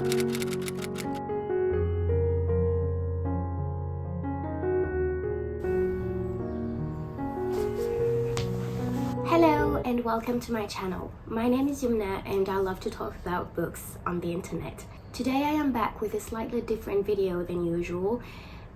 Hello and welcome to my channel. My name is Youmna and I love to talk about books on the internet. Today I am back with a slightly different video than usual.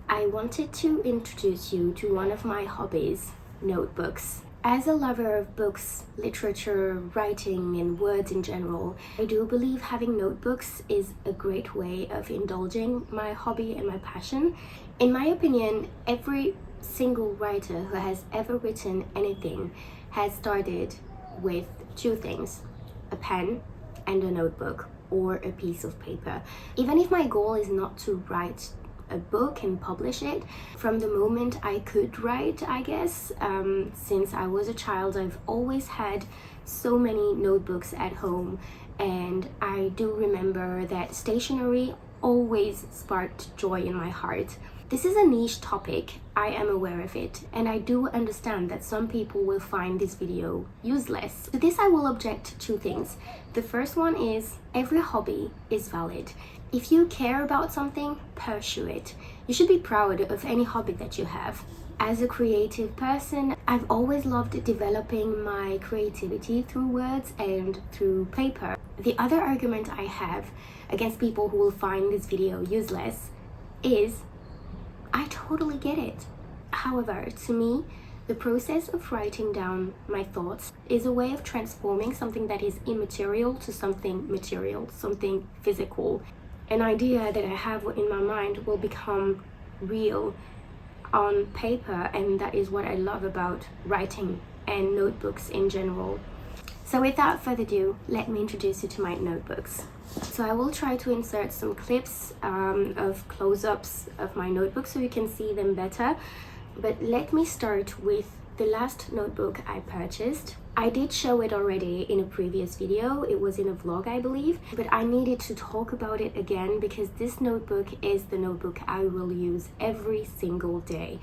I wanted to introduce you to one of my hobbies, notebooks. As a lover of books, literature, writing and words in general, I do believe having notebooks is a great way of indulging my hobby and my passion. In my opinion, every single writer who has ever written anything has started with two things: a pen and a notebook or a piece of paper. Even if my goal is not to write a book and publish it, from the moment I could write, I guess, since I was a child, I've always had so many notebooks at home, and I do remember that stationery always sparked joy in my heart. This is a niche topic, I am aware of it, and I do understand that some people will find this video useless. To this I will object to two things. The first one is, every hobby is valid. If you care about something, pursue it. You should be proud of any hobby that you have. As a creative person, I've always loved developing my creativity through words and through paper. The other argument I have against people who will find this video useless is, I totally get it. However, to me, the process of writing down my thoughts is a way of transforming something that is immaterial to something material, something physical. An idea that I have in my mind will become real on paper, and that is what I love about writing and notebooks in general. So without further ado, let me introduce you to my notebooks. So I will try to insert some clips of close-ups of my notebooks so you can see them better. But let me start with the last notebook I purchased. I did show it already in a previous video. It was in a vlog, I believe, but I needed to talk about it again because this notebook is the notebook I will use every single day.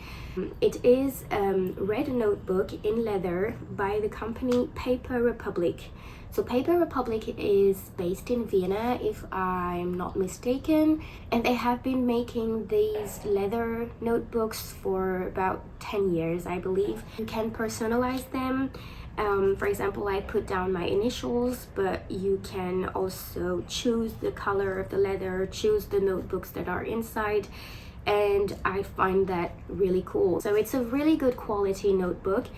It is a red notebook in leather by the company Paper Republic. So Paper Republic is based in Vienna, if I'm not mistaken, and they have been making these leather notebooks for about 10 years, I believe. You can personalize them. For example, I put down my initials, but you can also choose the color of the leather, choose the notebooks that are inside, and I find that really cool. So it's a really good quality notebook,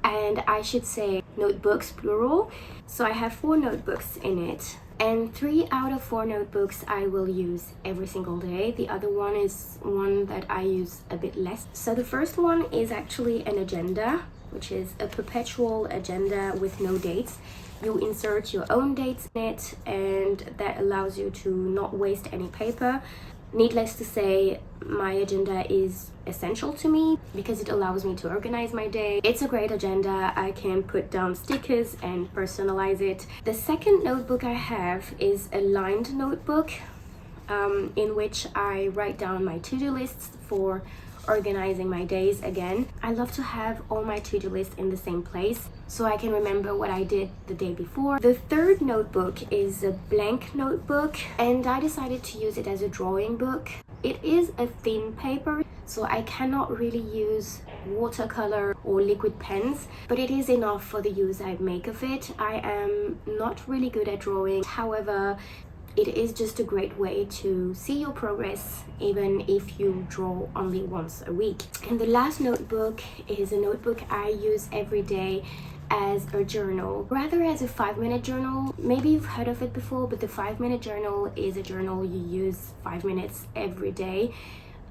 and I should say notebooks plural. So I have 4 notebooks in it, and 3 out of 4 notebooks I will use every single day. The other one is one that I use a bit less. So the first one is actually an agenda, which is a perpetual agenda with no dates. You insert your own dates in it, and that allows you to not waste any paper. Needless to say, my agenda is essential to me because it allows me to organize my day. It's a great agenda. I can put down stickers and personalize it. The second notebook I have is a lined notebook in which I write down my to-do lists for organizing my days again. I love to have all my to-do lists in the same place so I can remember what I did the day before. The third notebook is a blank notebook, and I decided to use it as a drawing book. It is a thin paper, so I cannot really use watercolor or liquid pens, but it is enough for the use I make of it. I am not really good at drawing, however, it is just a great way to see your progress even if you draw only once a week. And the last notebook is a notebook I use every day as a journal, rather as a 5-minute journal. Maybe you've heard of it before, but the 5-minute journal is a journal you use 5 minutes every day,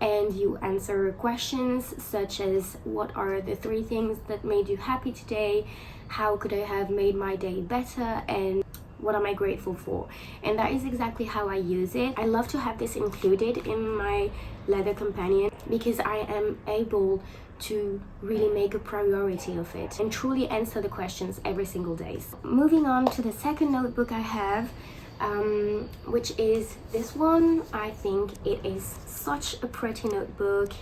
and you answer questions such as, what are the 3 things that made you happy today? How could I have made my day better? And what am I grateful for? And that is exactly how I use it. I love to have this included in my leather companion because I am able to really make a priority of it and truly answer the questions every single day. Moving on to the second notebook I have, which is this one. I think it is such a pretty notebook.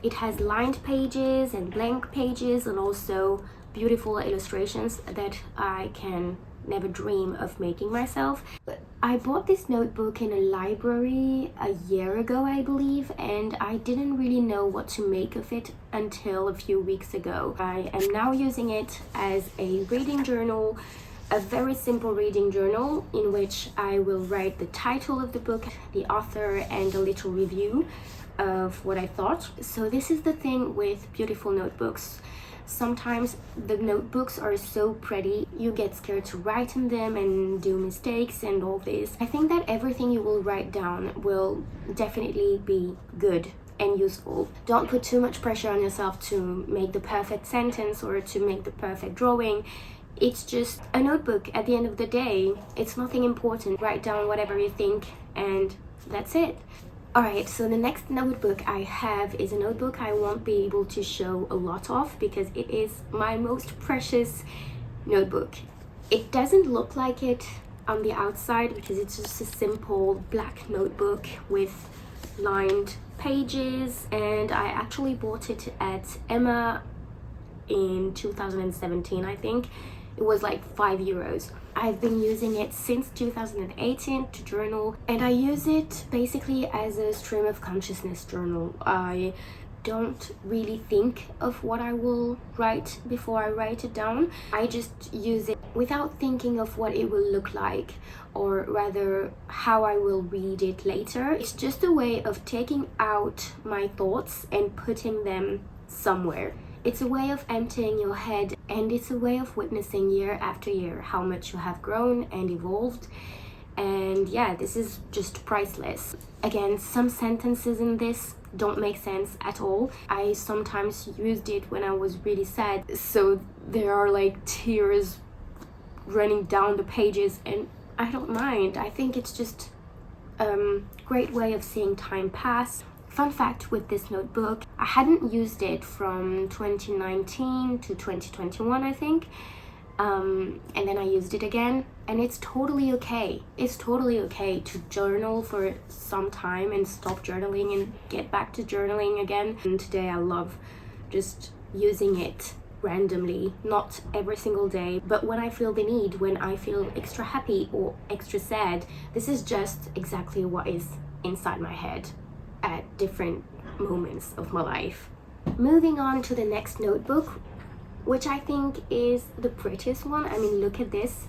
It has lined pages and blank pages and also beautiful illustrations that I can never dream of making myself. But I bought this notebook in a library a year ago, I believe, and I didn't really know what to make of it until a few weeks ago. I am now using it as a reading journal, a very simple reading journal in which I will write the title of the book, the author, and a little review of what I thought. So this is the thing with beautiful notebooks. Sometimes the notebooks are so pretty, you get scared to write in them and do mistakes and all this. I think that everything you will write down will definitely be good and useful. Don't put too much pressure on yourself to make the perfect sentence or to make the perfect drawing. It's just a notebook at the end of the day. It's nothing important. Write down whatever you think and that's it. Alright, so the next notebook I have is a notebook I won't be able to show a lot of because it is my most precious notebook. It doesn't look like it on the outside because it's just a simple black notebook with lined pages, and I actually bought it at Emma in 2017, I think. It was like €5. I've been using it since 2018 to journal, and I use it basically as a stream of consciousness journal. I don't really think of what I will write before I write it down. I just use it without thinking of what it will look like, or rather how I will read it later. It's just a way of taking out my thoughts and putting them somewhere. It's a way of emptying your head, and it's a way of witnessing year after year how much you have grown and evolved. And yeah, this is just priceless. Again, some sentences in this don't make sense at all. I sometimes used it when I was really sad, so there are like tears running down the pages, and I don't mind. I think it's just a great way of seeing time pass. Fun fact with this notebook, I hadn't used it from 2019 to 2021, I think. And then I used it again, and it's totally okay. It's totally okay to journal for some time and stop journaling and get back to journaling again. And today I love just using it randomly, not every single day, but when I feel the need, when I feel extra happy or extra sad. This is just exactly what is inside my head at different moments of my life. Moving on to the next notebook, which I think is the prettiest one. I mean, look at this.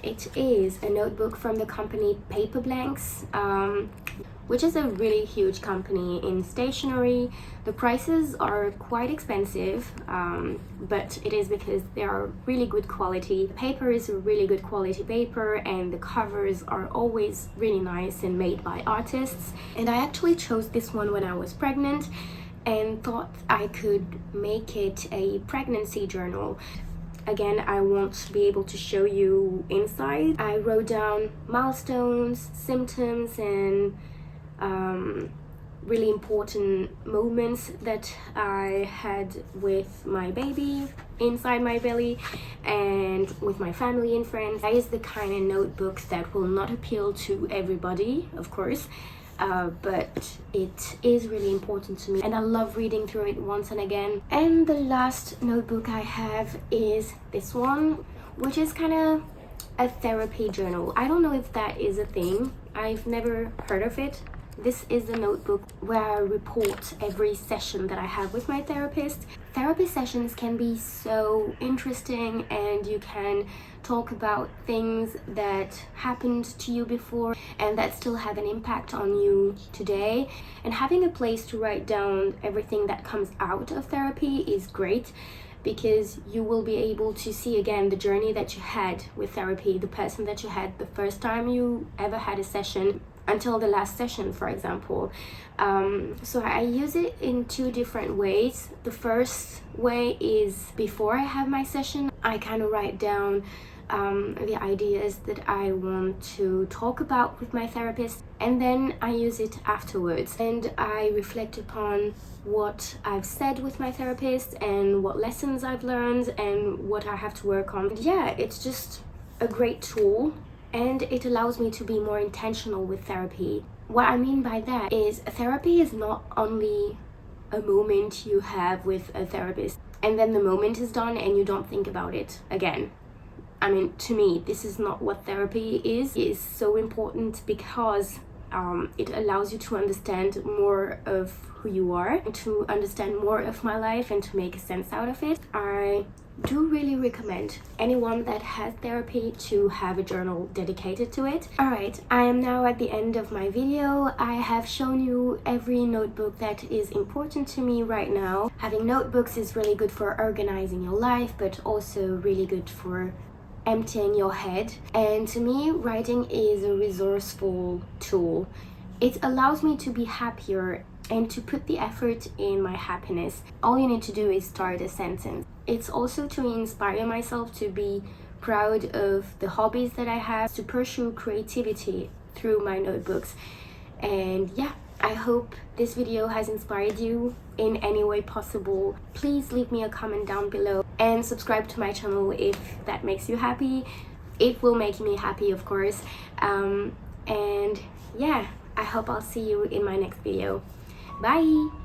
It is a notebook from the company Paper Blanks, which is a really huge company in stationery. The prices are quite expensive, but it is because they are really good quality. The paper is a really good quality paper, and the covers are always really nice and made by artists. And I actually chose this one when I was pregnant and thought I could make it a pregnancy journal. Again, I won't be able to show you inside. I wrote down milestones, symptoms, and really important moments that I had with my baby inside my belly and with my family and friends. That is the kind of notebook that will not appeal to everybody, of course, but it is really important to me, and I love reading through it once and again. And the last notebook I have is this one, which is kind of a therapy journal. I don't know if that is a thing. I've never heard of it. This is a notebook where I report every session that I have with my therapist. Therapy sessions can be so interesting, and you can talk about things that happened to you before and that still have an impact on you today. And having a place to write down everything that comes out of therapy is great, because you will be able to see again the journey that you had with therapy, the person that you had the first time you ever had a session until the last session, for example. So I use it in two different ways. The first way is before I have my session, I kind of write down the ideas that I want to talk about with my therapist, and then I use it afterwards, and I reflect upon what I've said with my therapist and what lessons I've learned and what I have to work on. Yeah, it's just a great tool, and it allows me to be more intentional with therapy. What I mean by that is therapy is not only a moment you have with a therapist and then the moment is done and you don't think about it again. I mean, to me, this is not what therapy is. It is so important because it allows you to understand more of who you are, and to understand more of my life and to make sense out of it. I do really recommend anyone that has therapy to have a journal dedicated to it. Alright, I am now at the end of my video. I have shown you every notebook that is important to me right now. Having notebooks is really good for organizing your life, but also really good for emptying your head. And to me, writing is a resourceful tool. It allows me to be happier and to put the effort in my happiness. All you need to do is start a sentence. It's also to inspire myself to be proud of the hobbies that I have, to pursue creativity through my notebooks. And yeah, I hope this video has inspired you in any way possible. Please leave me a comment down below and subscribe to my channel if that makes you happy. It will make me happy, of course. And yeah, I hope I'll see you in my next video. Bye!